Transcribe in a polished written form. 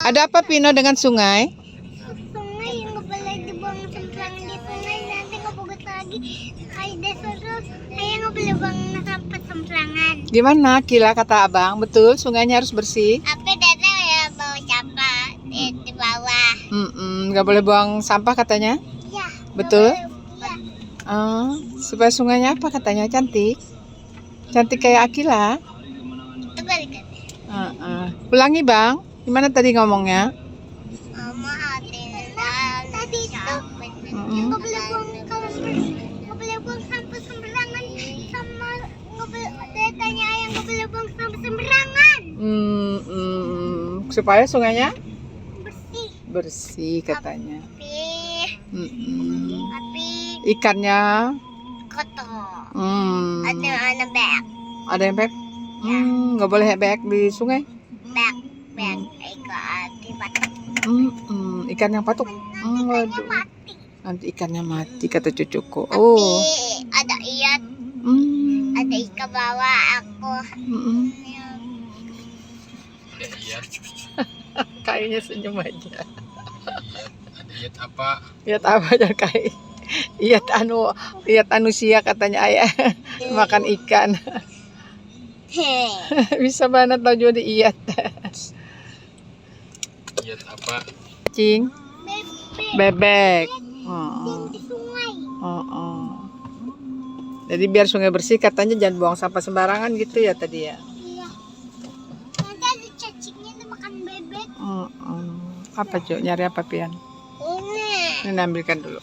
Ada apa Pino dengan sungai? Sungai yang nggak boleh dibuang sembarangan di sungai, nanti ngebugut lagi. Kayak desa kayak nggak boleh buang sampah sembarangan. Gimana Kila kata abang? Betul sungainya harus bersih? Apa dada ya bawa sampah di bawah? Nggak boleh buang sampah katanya? Ya. Betul? Iya. Supaya sungainya apa katanya? Cantik? Cantik kayak Akila? Itu balik. Ulangi bang, gimana tadi ngomongnya? Mama tadi itu nggak boleh buang kalau nggak boleh buang sampah sembarangan sama nggak boleh tanya ayah nggak boleh buang sampah sembarangan. Supaya sungainya Bersih. bersih katanya. Tapi Ikannya kotor. Ada bag. ada yang bek? Nggak boleh bek di sungai? Bag akibat. Ikan yang patuk. Waduh. Mati. Nanti ikannya mati kata cucuku. Tapi ada iat, ada ikan bawa aku. Kayaknya senyum aja. Iat apa? Iat apa aja kayak iat anusia katanya ayah makan ikan. Bisa banget tau juga di iat. Iat apa? Cing, bebek. Yang di sungai. Jadi biar sungai bersih katanya jangan buang sampah sembarangan gitu ya tadi ya. Iya. Nanti ada cacingnya tuh makan bebek. Apa Cuk? Nyari apa Pian? Ini. Ini ambilkan dulu.